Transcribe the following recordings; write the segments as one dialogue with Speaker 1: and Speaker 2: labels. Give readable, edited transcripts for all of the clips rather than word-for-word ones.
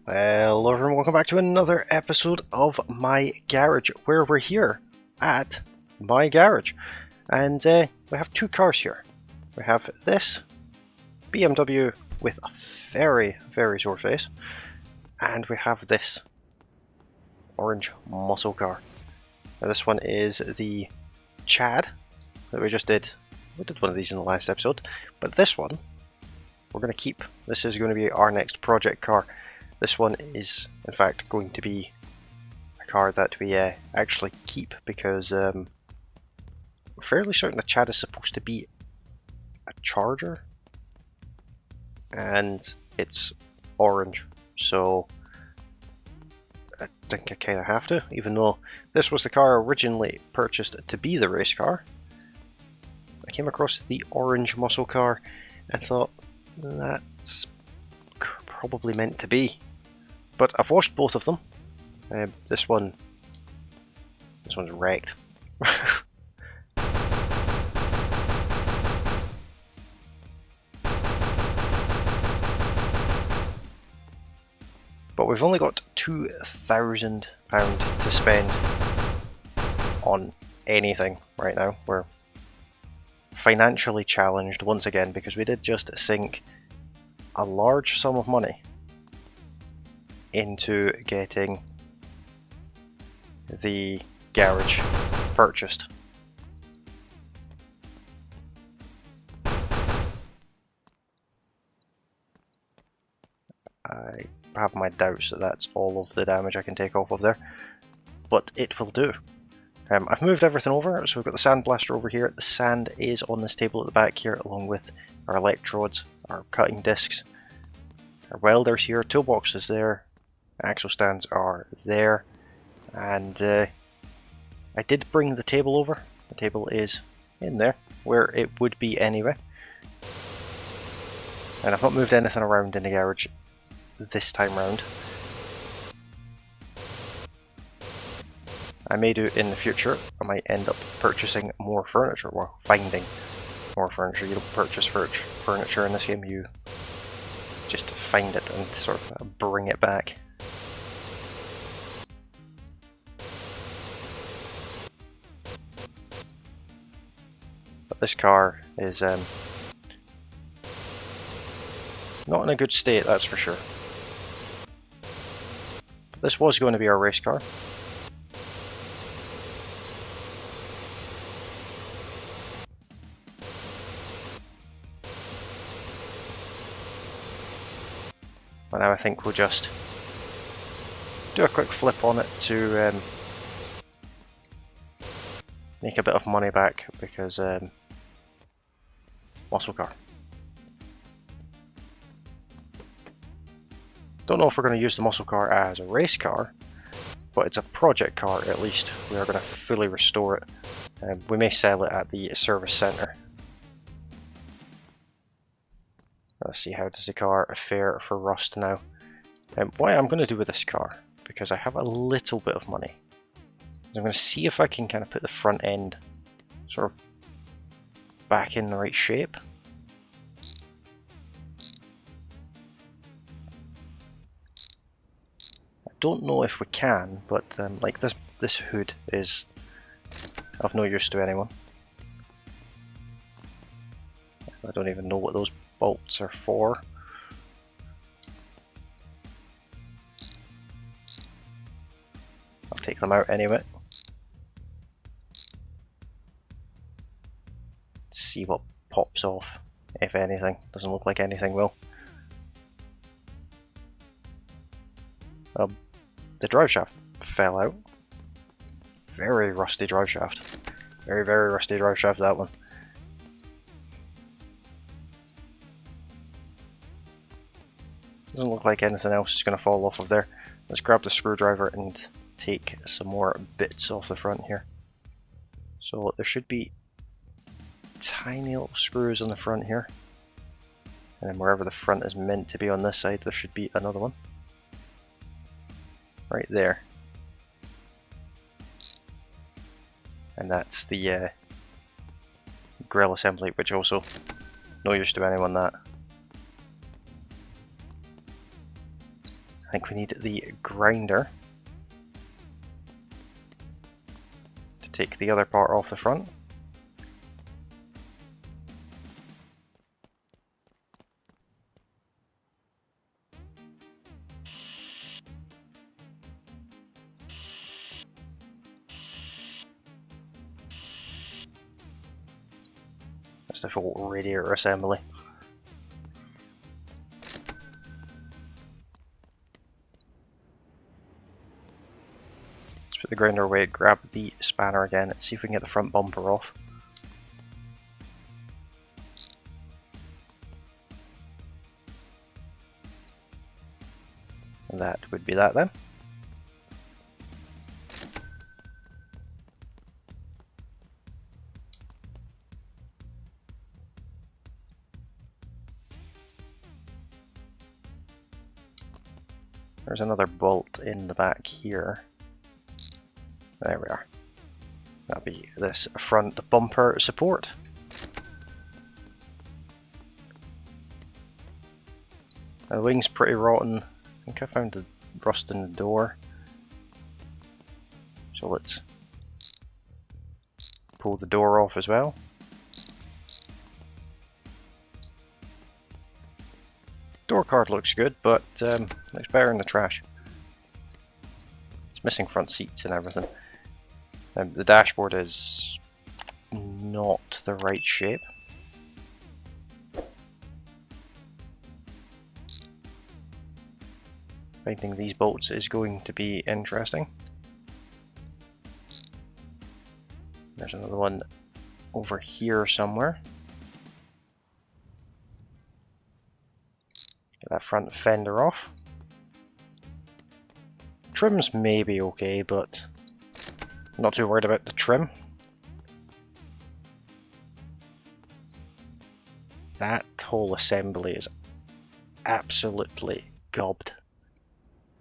Speaker 1: Hello everyone, welcome back to another episode of My Garage, where we're here at My Garage. And we have two cars here. We have this BMW with a very sore face, and we have this orange muscle car. Now this one is the Chad that we just did. We did one of these in the last episode, but this one we're going to keep. This is going to be our next project car. This one is, in fact, going to be a car that we actually keep because we're fairly certain the Chad is supposed to be a Charger, and it's orange, so I think I kind of have to, even though this was the car originally purchased to be the race car. I came across the orange muscle car and thought, that's probably meant to be. But I've washed both of them. This one's wrecked. But we've only got £2,000 to spend on anything right now. We're financially challenged once again because we did just sink a large sum of money into getting the garage purchased. I have my doubts that that's all of the damage I can take off of there, but it will do. I've moved everything over, so we've got the sand blaster over here. The sand is on this table at the back here, along with our electrodes, our cutting discs, our welders here, toolbox is there, axle stands are there, and I did bring the table over. The table is in there, where it would be anyway. And I've not moved anything around in the garage this time round. I may do in the future. I might end up purchasing more furniture, or finding more furniture. You don't purchase furniture in this game, you just find it and sort of bring it back. But this car is not in a good state, that's for sure. But this was going to be our race car. But now I think we'll just do a quick flip on it to make a bit of money back, because muscle car. Don't know if we're going to use the muscle car as a race car, but it's a project car at least. We are going to fully restore it. We may sell it at the service centre. Let's see, how does the car fare for rust now. What I'm going to do with this car, because I have a little bit of money, is I'm going to see if I can kind of put the front end sort of back in the right shape. I don't know if we can, but like this hood is of no use to anyone. I don't even know what those bolts are for. I'll take them out anyway. See what pops off, if anything. Doesn't look like anything will. The drive shaft fell out. Very rusty drive shaft. Very rusty drive shaft, that one. Doesn't look like anything else is going to fall off of there. Let's grab the screwdriver and take some more bits off the front here. So there should be tiny little screws on the front here. And then wherever the front is meant to be on this side, there should be another one. Right there. And that's the grill assembly, which also no use to anyone that. I think we need the grinder to take the other part off the front. That's the full radiator assembly. Let's put the grinder away, grab the spanner again, and see if we can get the front bumper off. And that would be that then. There's another bolt in the back here. There we are. That'll be this front bumper support. The wing's pretty rotten. I think I found the rust in the door. So let's pull the door off as well. Door card looks good, but looks better in the trash. It's missing front seats and everything. The dashboard is not the right shape. Finding these bolts is going to be interesting. There's another one over here somewhere. Get that front fender off. Trims may be okay, but I'm not too worried about the trim. That whole assembly is absolutely gobbed.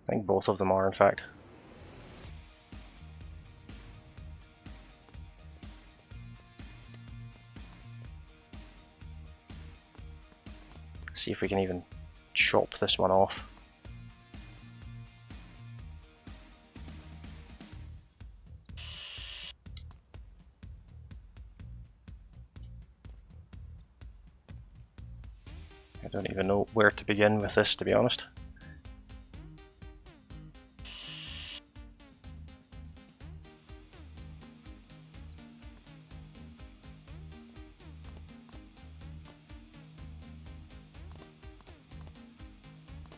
Speaker 1: I think both of them are, in fact. See if we can even chop this one off. I don't even know where to begin with this, to be honest.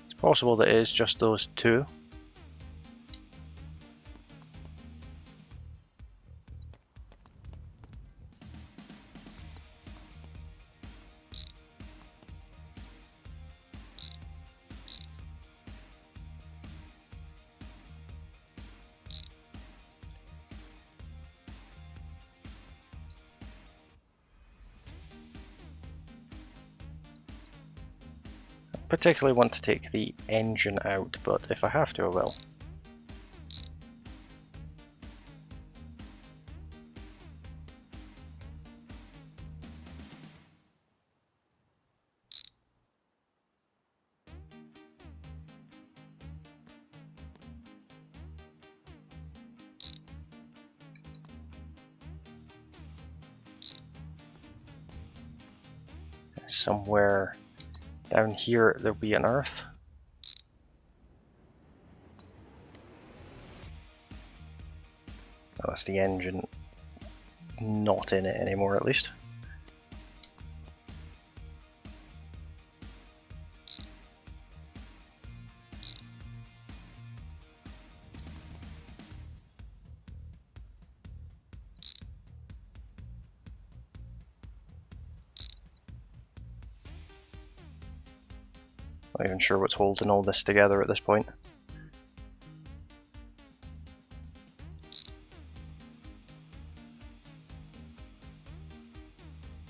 Speaker 1: It's possible that it is just those two. Particularly want to take the engine out, but if I have to, I will. Somewhere down here there'll be an earth. Oh, that's the engine not in it anymore, at least. Not even sure what's holding all this together at this point.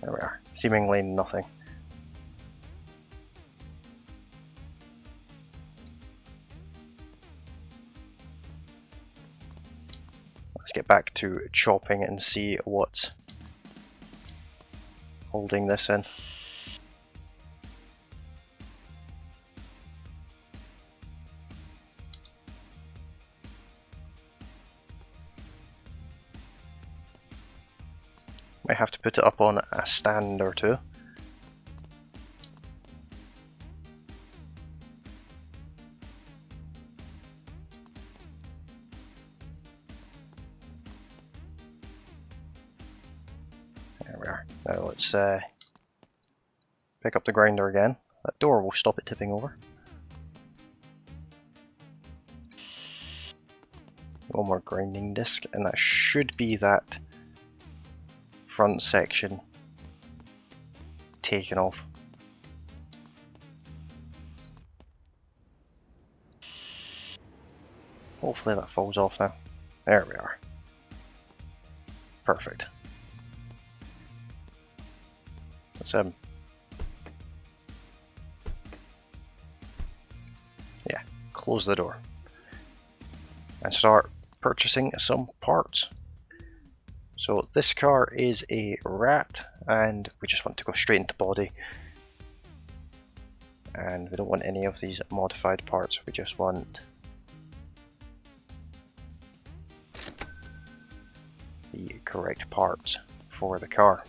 Speaker 1: There we are. Seemingly nothing. Let's get back to chopping and see what's holding this in. Might have to put it up on a stand or two. There we are. Now let's pick up the grinder again. That door will stop it tipping over. One more grinding disc, and that should be that front section taken off. Hopefully that falls off now. There we are. Perfect. Let's yeah, close the door and start purchasing some parts. So this car is a rat, and we just want to go straight into body, and we don't want any of these modified parts. We just want the correct parts for the car.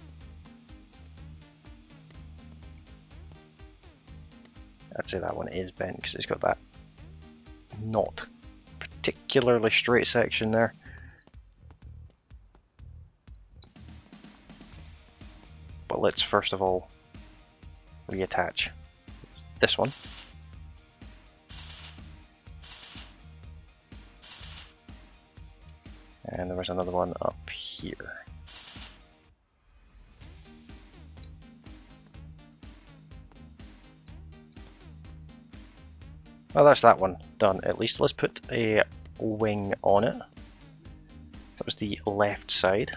Speaker 1: I'd say that one is bent because it's got that not particularly straight section there. But let's first of all reattach this one. And there was another one up here. Well, that's that one done. At least let's put a wing on it. That was the left side.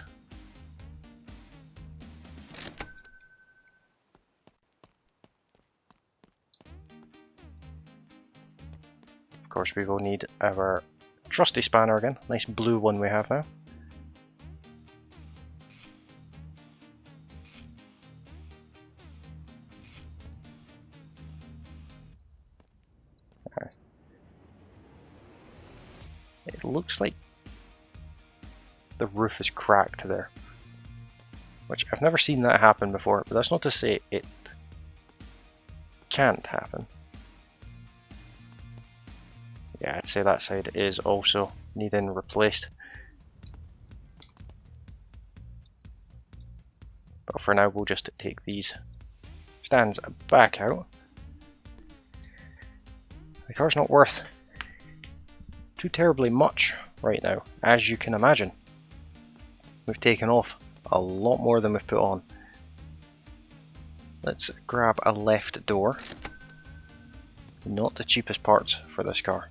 Speaker 1: Of course, we will need our trusty spanner again. Nice blue one we have now. It looks like the roof is cracked there, which I've never seen that happen before, but that's not to say it can't happen. Yeah, I'd say that side is also needing replaced. But for now, we'll just take these stands back out. The car's not worth too terribly much right now, as you can imagine. We've taken off a lot more than we've put on. Let's grab a left door. Not the cheapest parts for this car.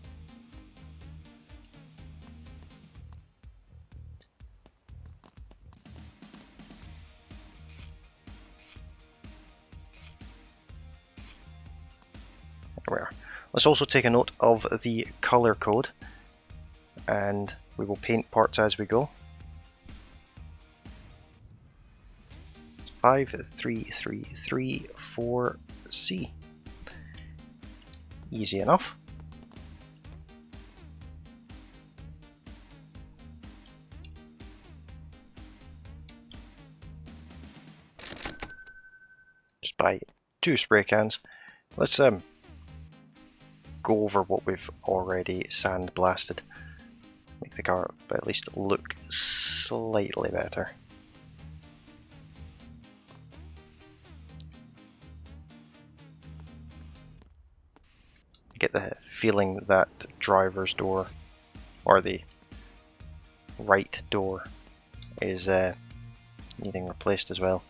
Speaker 1: There we are. Let's also take a note of the color code, and we will paint parts as we go. 53334C. Easy enough. Just buy 2 spray cans. Let's go over what we've already sandblasted. Make the car at least look slightly better. Get the feeling that driver's door, or the right door, is needing replaced as well.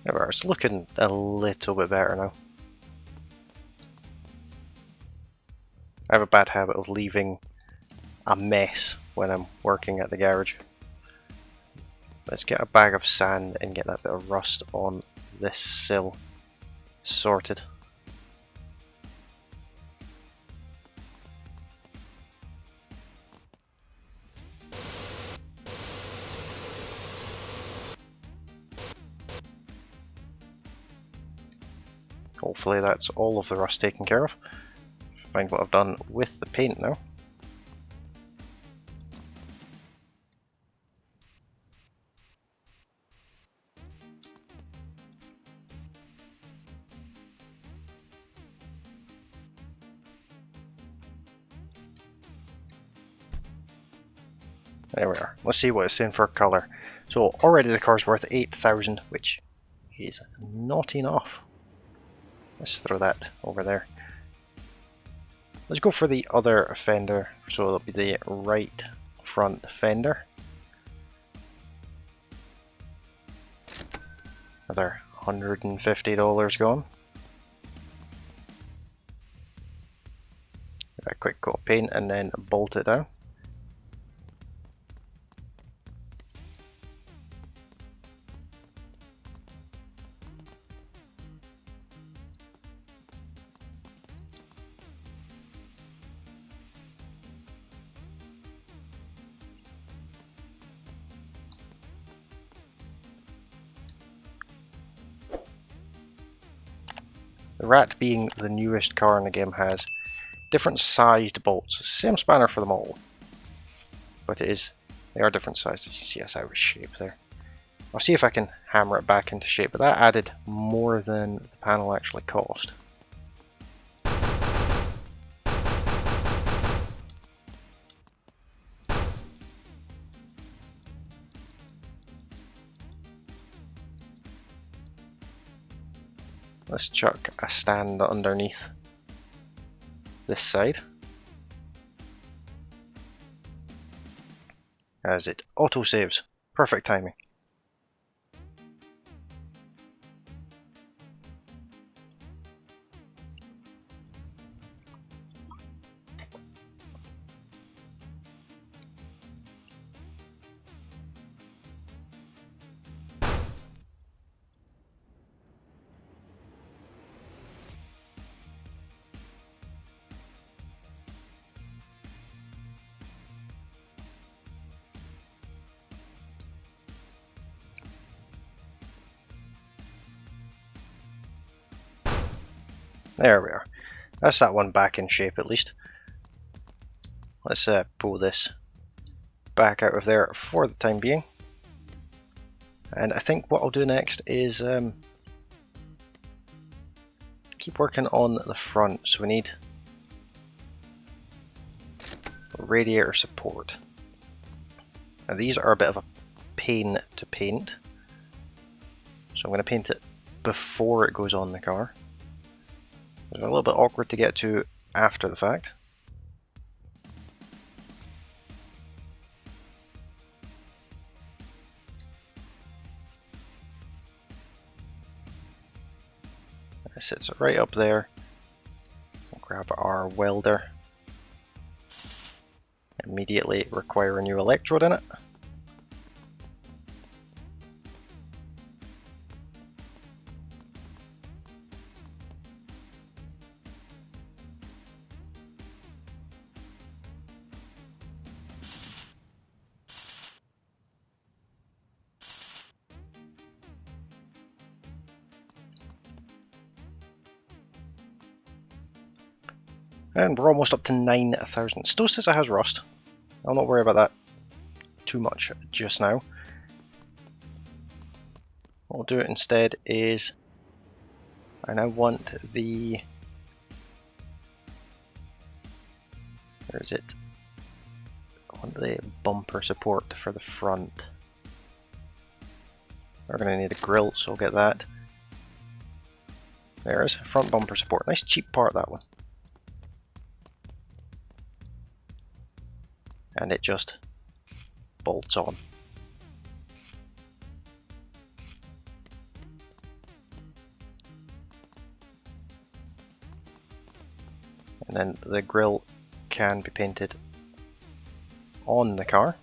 Speaker 1: There we are. It's looking a little bit better now. I have a bad habit of leaving a mess when I'm working at the garage. Let's get a bag of sand and get that bit of rust on this sill sorted. Hopefully that's all of the rust taken care of. Find what I've done with the paint now. There we are. Let's see what it's saying for colour. So already the car's worth 8,000, which is not enough. Let's throw that over there. Let's go for the other fender, so it'll be the right front fender. Another $150 gone. A quick coat of paint and then bolt it down. The Rat, being the newest car in the game, has different sized bolts. Same spanner for them all, but they are different sizes. You see that's out of shape there. I'll see if I can hammer it back into shape, but that added more than the panel actually cost. Let's chuck a stand underneath this side, as it auto saves. Perfect timing. There we are. That's that one back in shape at least. Let's pull this back out of there for the time being. And I think what I'll do next is keep working on the front. So we need radiator support. Now these are a bit of a pain to paint, so I'm going to paint it before it goes on the car. They're a little bit awkward to get to after the fact. It sits right up there. We'll grab our welder. Immediately require a new electrode in it. And we're almost up to 9,000. Still says it has rust. I'll not worry about that too much just now. What we'll do instead is I now want the... where is it? I want the bumper support for the front. We're going to need a grill, so we'll get that. There's front bumper support. Nice cheap part, that one. And it just bolts on. And then the grille can be painted on the car.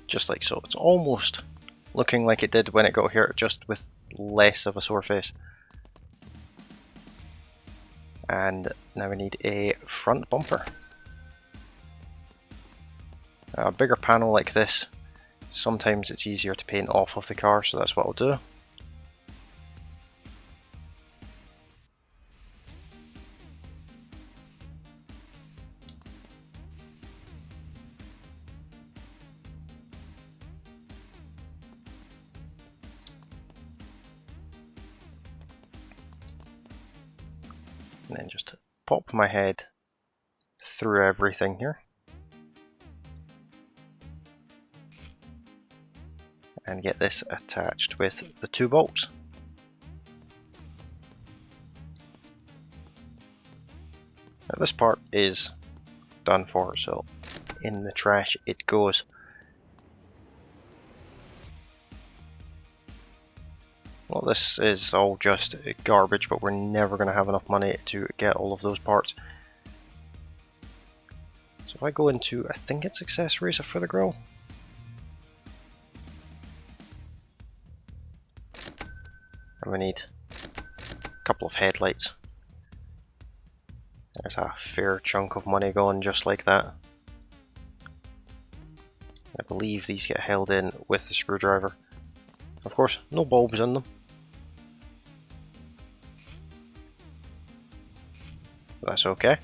Speaker 1: Just like so. It's almost looking like it did when it got here, just with less of a sore face. And now we need a front bumper. A bigger panel like this, sometimes it's easier to paint off of the car, so that's what I'll do. And then just pop my head through everything here. And get this attached with the 2 bolts. Now this part is done for, so in the trash it goes. Well, this is all just garbage, but we're never going to have enough money to get all of those parts. So if I go into, I think it's accessories for the grill. And we need a couple of headlights. There's a fair chunk of money gone just like that. I believe these get held in with the screwdriver. Of course, no bulbs in them. That's okay.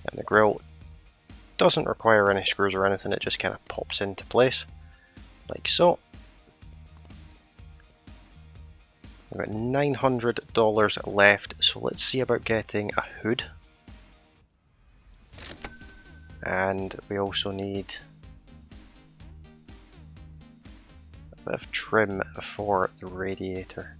Speaker 1: And the grill doesn't require any screws or anything, it just kind of pops into place, like so. We've got $900 left, so let's see about getting a hood. And we also need a bit of trim for the radiator.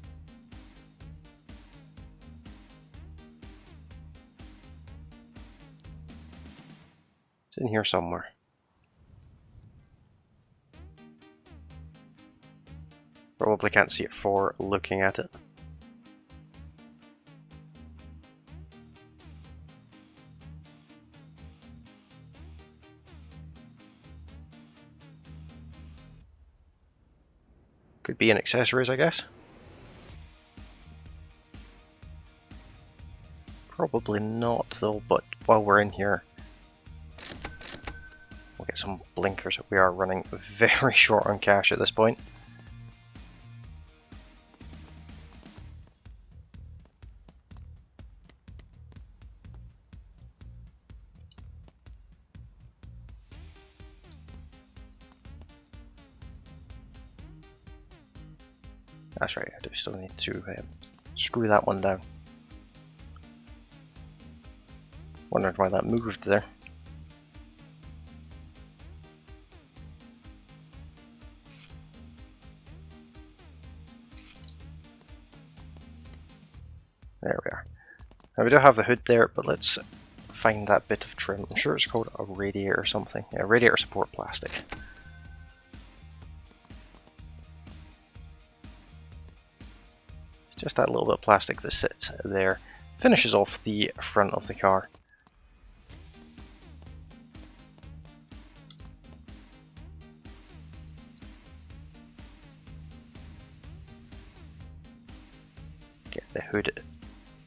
Speaker 1: It's in here somewhere. Probably can't see it for looking at it. Could be in accessories, I guess. Probably not though, but while we're in here, we'll get some blinkers. We are running very short on cash at this point. That's right, I do still need to screw that one down. Wondered why that moved there. There we are. Now we do have the hood there, but let's find that bit of trim. I'm sure it's called a radiator or something. Yeah, radiator support plastic. Just that little bit of plastic that sits there. Finishes off the front of the car. Get the hood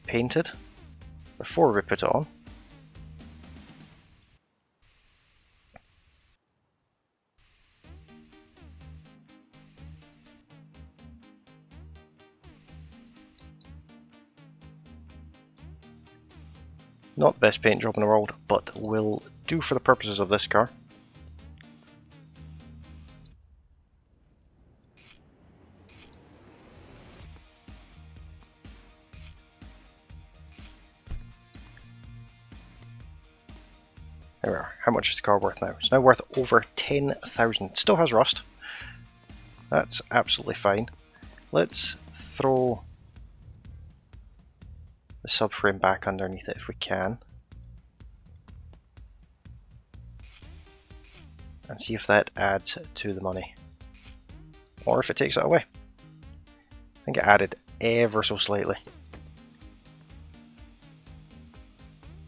Speaker 1: painted before we put it on. Not the best paint job in the world, but will do for the purposes of this car. There we are. How much is the car worth now? It's now worth over 10,000. Still has rust. That's absolutely fine. Let's throw the subframe back underneath it if we can. and see if that adds to the money, or if it takes it away. I think it added ever so slightly.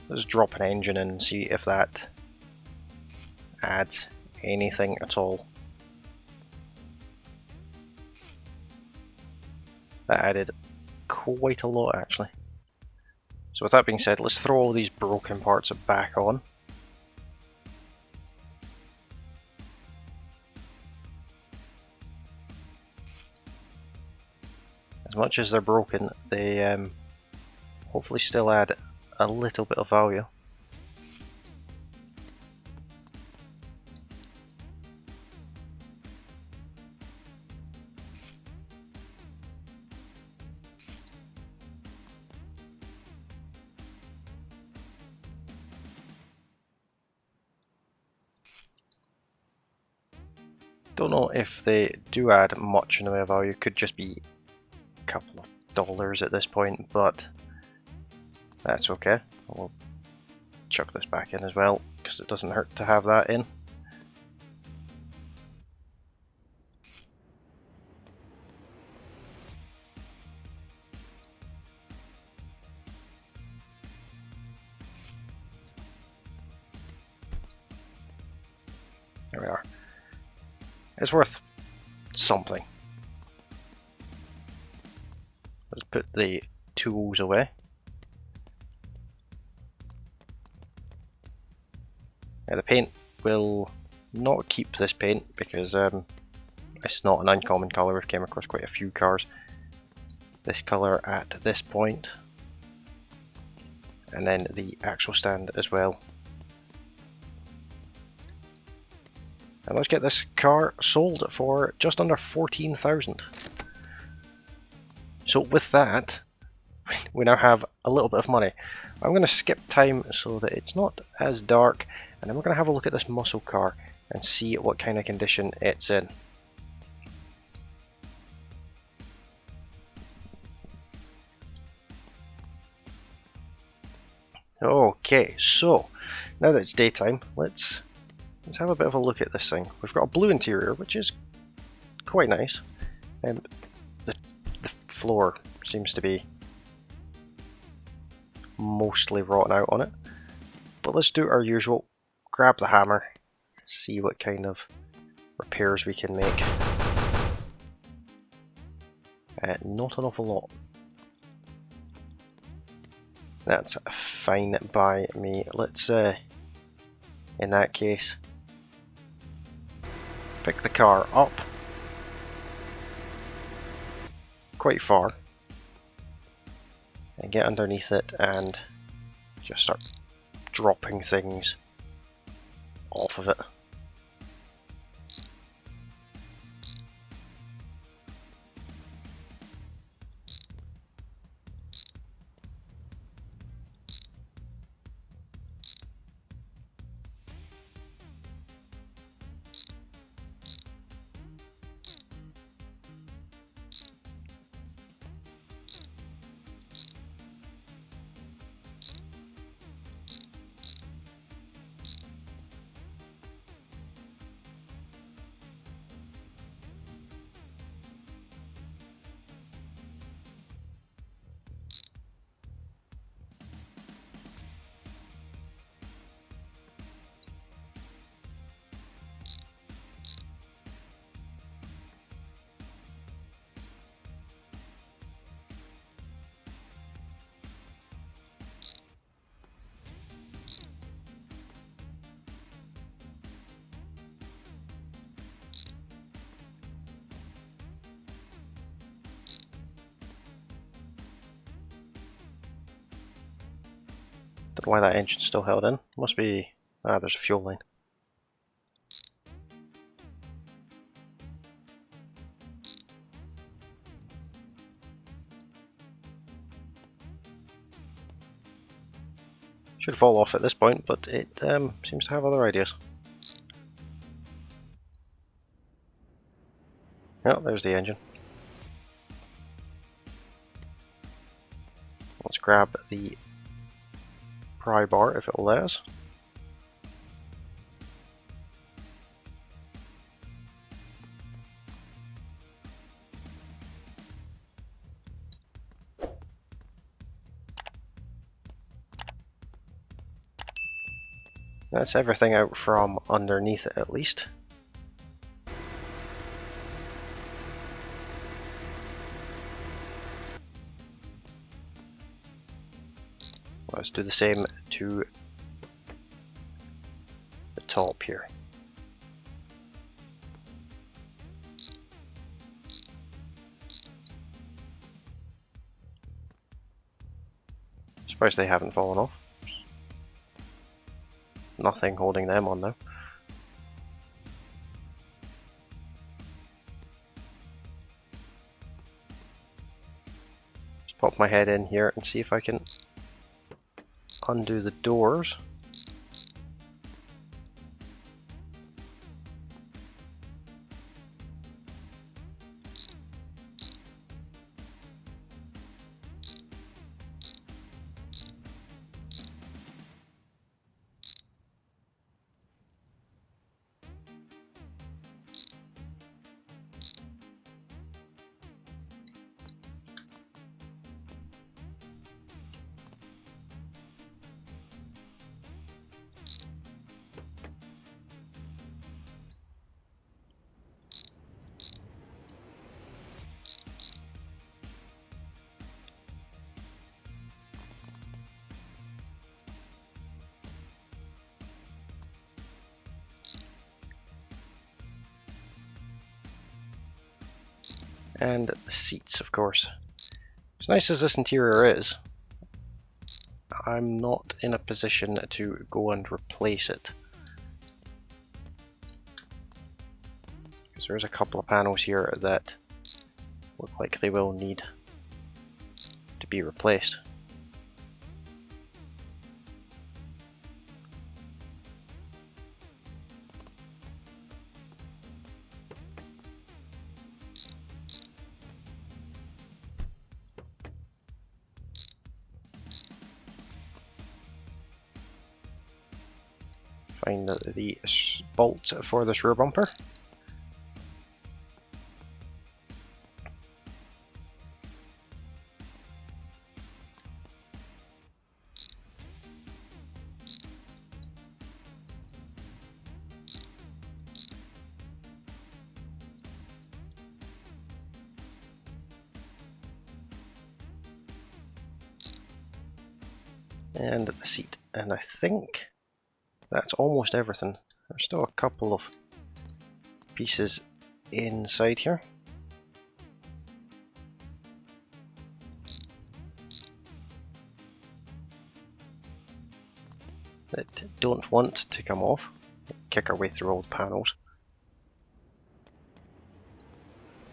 Speaker 1: Let's drop an engine in and see if that adds anything at all. That added quite a lot actually. So with that being said, let's throw all these broken parts back on. As much as they're broken, they hopefully still add a little bit of value. Don't know if they do add much in the way of value, could just be a couple of dollars at this point, but that's okay. We'll chuck this back in as well, because it doesn't hurt to have that in. There we are. It's worth something. Let's put the tools away. Now the paint will not keep this paint because it's not an uncommon colour. We've came across quite a few cars this colour at this point. And then the axle stand as well. And let's get this car sold for just under 14,000. So with that, we now have a little bit of money. I'm going to skip time so that it's not as dark, and then we're going to have a look at this muscle car and see what kind of condition it's in. Okay, so now that it's daytime, let's have a bit of a look at this thing. We've got a blue interior, which is quite nice, and the floor seems to be mostly rotten out on it. But let's do our usual, grab the hammer, see what kind of repairs we can make. Not an awful lot. That's fine by me. Let's, in that case, pick the car up quite far and get underneath it and just start dropping things off of it. Don't know why that engine's still held in. Must be... ah, there's a fuel line. Should fall off at this point, but it seems to have other ideas. Oh, there's the engine. Let's grab the pry bar if it will let us. That's everything out from underneath it at least. Let's do the same to the top here. Surprised they haven't fallen off. Nothing holding them on though. Just pop my head in here and see if I can undo the doors. And the seats, of course. As nice as this interior is, I'm not in a position to go and replace it. Because there's a couple of panels here that look like they will need to be replaced. Find the bolt for this rear bumper. And the seat, and I think that's almost everything. There's still a couple of pieces inside here. That don't want to come off. Kick our way through old panels.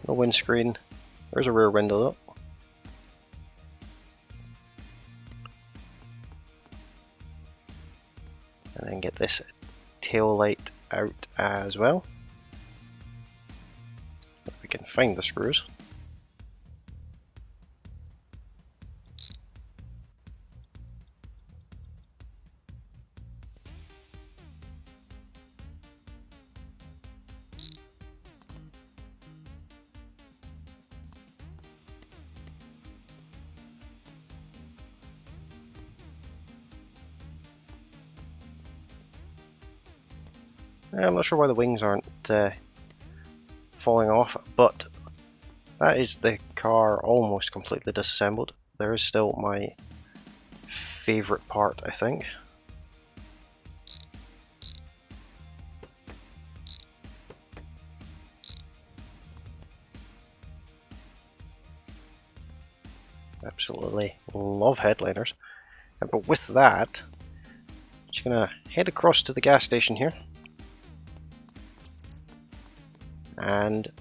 Speaker 1: No windscreen. There's a rear window though. And then get this tail light out as well. If we can find the screws. I'm not sure why the wings aren't falling off, but that is the car almost completely disassembled. There is still my favourite part, I think. Absolutely love headliners. But with that, I'm just gonna head across to the gas station here and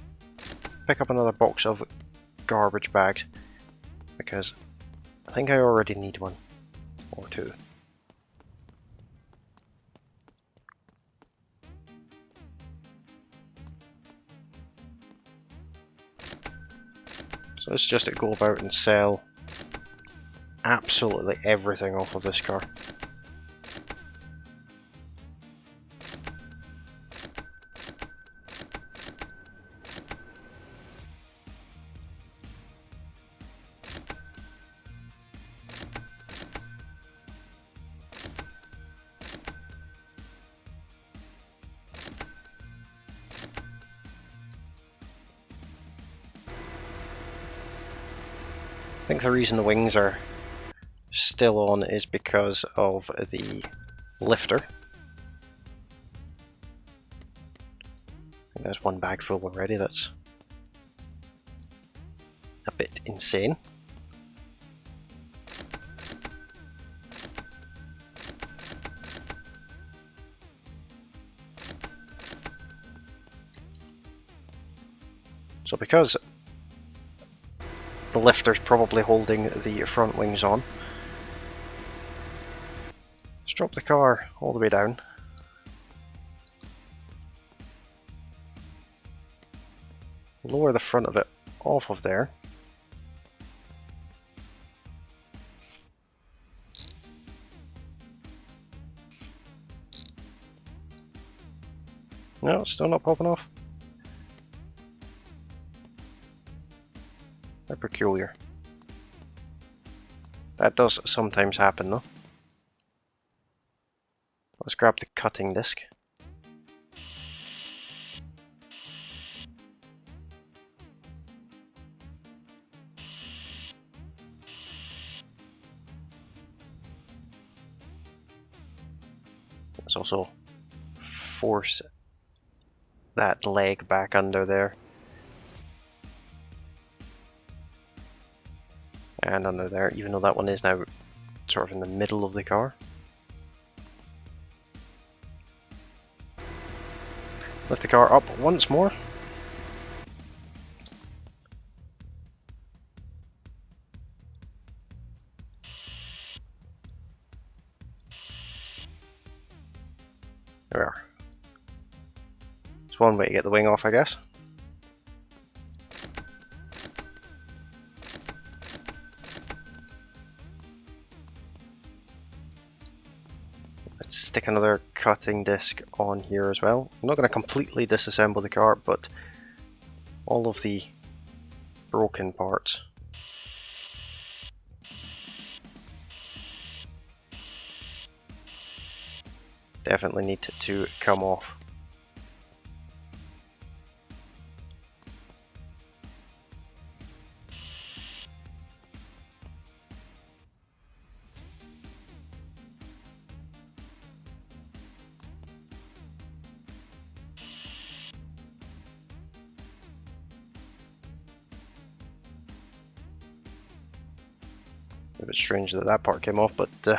Speaker 1: pick up another box of garbage bags, because I think I already need one or two. So let's just go about and sell absolutely everything off of this car. think the reason the wings are still on is because of the lifter. I think there's one bag full already. That's a bit insane. So because the lifter's probably holding the front wings on, let's drop the car all the way down. Lower the front of it off of there. No, it's still not popping off. How peculiar. That does sometimes happen though. Let's grab the cutting disc. Let's also force that leg back under there. And under there, even though that one is now sort of in the middle of the car. Lift the car up once more. There we are. It's one way to get the wing off, I guess. Let's stick another cutting disc on here as well. I'm not going to completely disassemble the car, but all of the broken parts definitely need to come off. A bit strange that that part came off, but the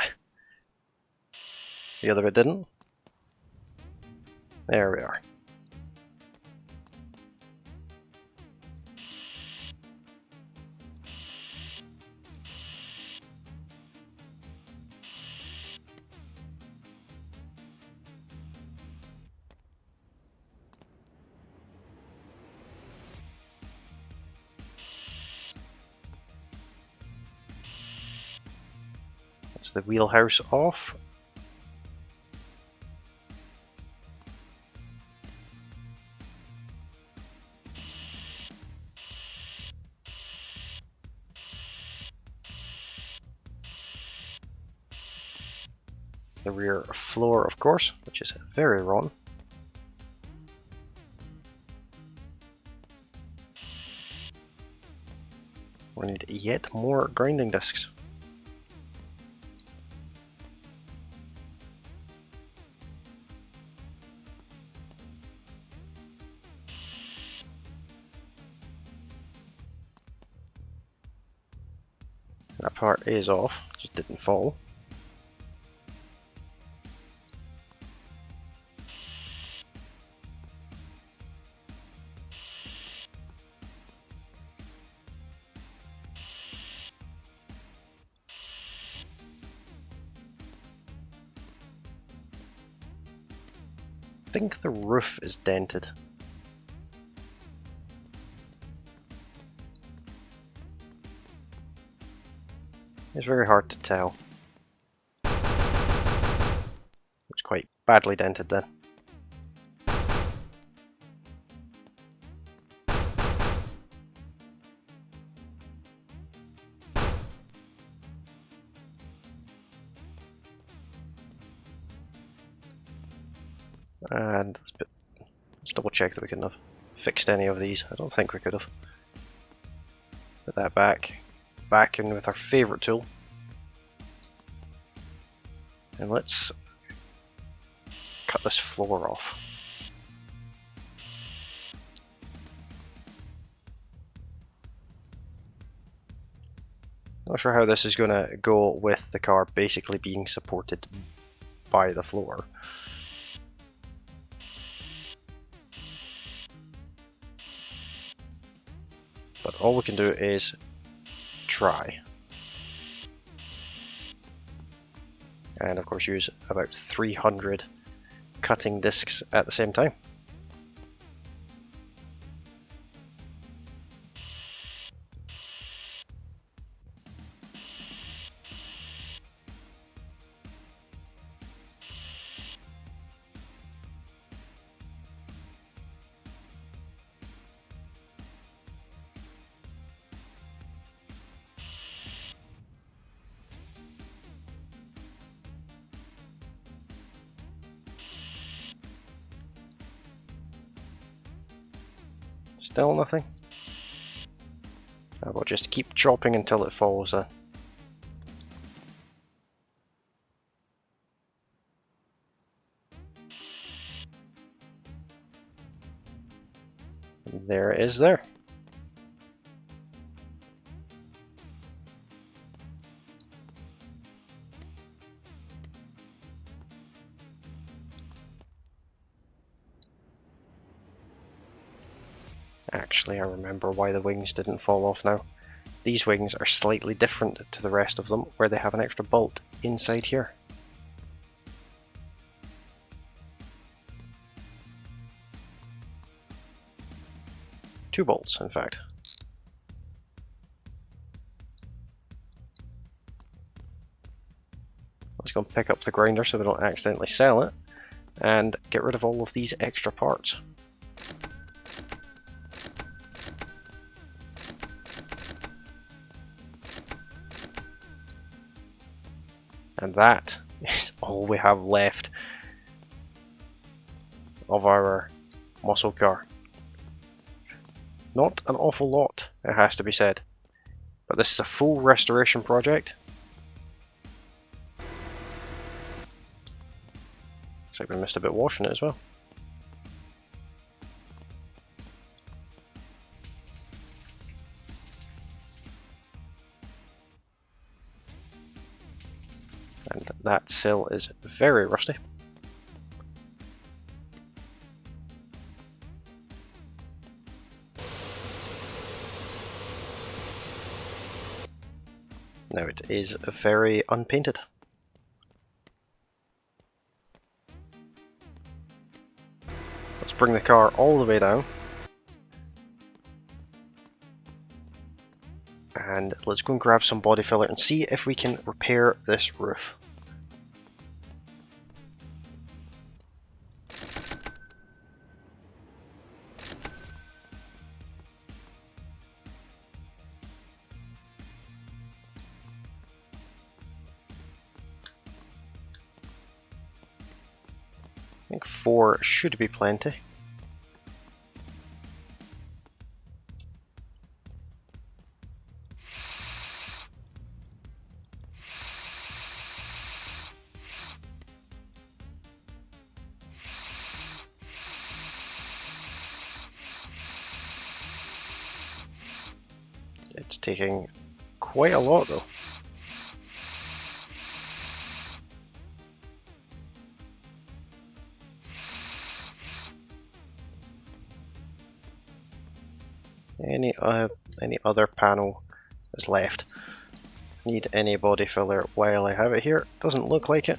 Speaker 1: other bit didn't. There we are. That's the wheelhouse off. The rear floor, of course, which is very rotten. We need yet more grinding discs. That part is off, just didn't fall. I think the roof is dented. It's very hard to tell. It's quite badly dented then. And let's double check that we couldn't have fixed any of these. I don't think we could have. Put that back. back in with our favourite tool. And let's cut this floor off. Not sure how this is going to go with the car basically being supported by the floor. But all we can do is try. And of course use about 300 cutting discs at the same time. Still nothing? I will just keep chopping until it falls in. And there it is there. Actually, I remember why the wings didn't fall off now. These wings are slightly different to the rest of them, where they have an extra bolt inside here. Two bolts, in fact. Let's go and pick up the grinder so we don't accidentally sell it, and get rid of all of these extra parts. And that is all we have left of our muscle car. Not an awful lot, it has to be said. But this is a full restoration project. Looks like we missed a bit washing it as well. And that sill is very rusty. Now it is very unpainted. Let's bring the car all the way down. And let's go and grab some body filler and see if we can repair this roof. I think 4 should be plenty. It's taking quite a lot though. Any other panel is left. Need any body filler while I have it here? Doesn't look like it.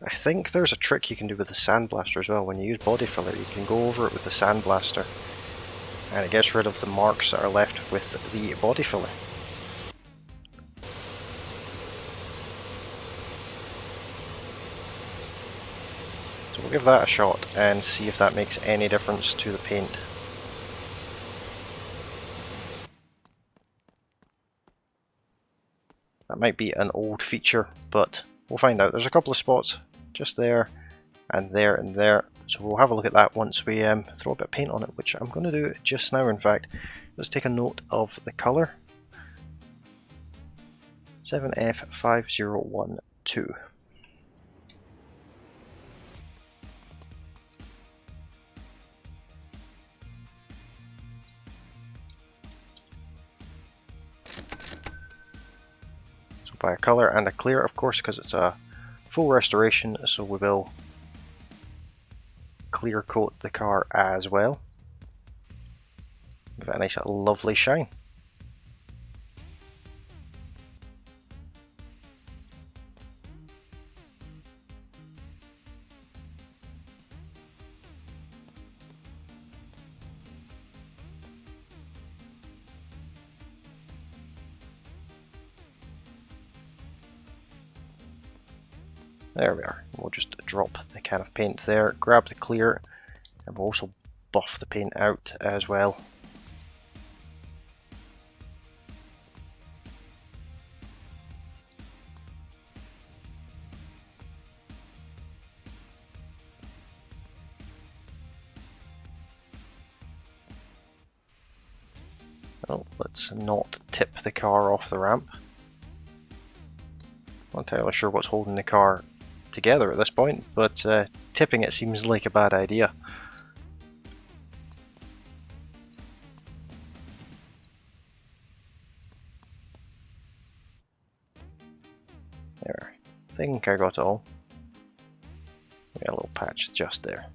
Speaker 1: I think there's a trick you can do with the sandblaster as well. When you use body filler, you can go over it with the sandblaster, and it gets rid of the marks that are left with the body filler. So we'll give that a shot and see if that makes any difference to the paint. That might be an old feature, but we'll find out. There's a couple of spots just there and there and there, So we'll have a look at that once we throw a bit of paint on it, which I'm going to do just now in fact. Let's take a note of the colour. 7F5012. So by a colour and a clear, of course, because it's a full restoration, so we will clear coat the car as well. Give it a nice lovely shine. There we are. We'll just drop the can of paint there, grab the clear, and we'll also buff the paint out as well. Oh, let's not tip the car off the ramp. Not entirely sure what's holding the car together at this point, but tipping it seems like a bad idea. There, I think I got it all. Got a little patch just there.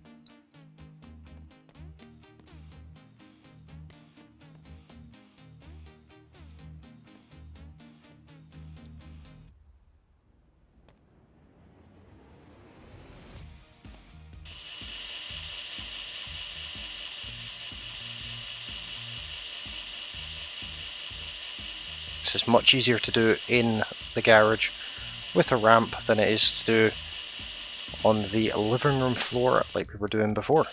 Speaker 1: This is much easier to do in the garage with a ramp than it is to do on the living room floor like we were doing before.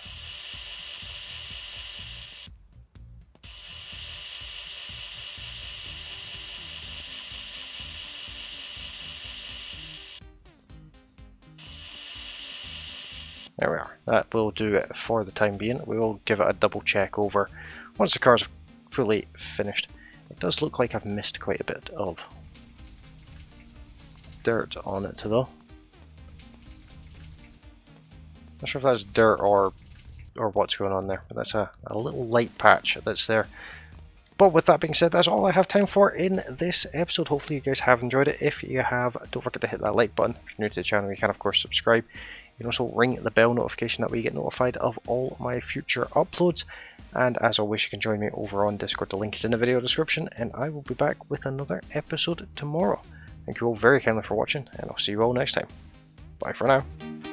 Speaker 1: There we are. That will do it for the time being. We will give it a double check over once the car's fully finished. It does look like I've missed quite a bit of dirt on it though. Not sure if that's dirt or what's going on there, but that's a little light patch that's there. But with that being said, that's all I have time for in this episode. Hopefully you guys have enjoyed it. If you have, don't forget to hit that like button. If you're new to the channel, you can of course subscribe. You can also ring the bell notification, that way you get notified of all my future uploads. And as always, you can join me over on Discord. The link is in the video description, and I will be back with another episode tomorrow. Thank you all very kindly for watching, and I'll see you all next time. Bye for now.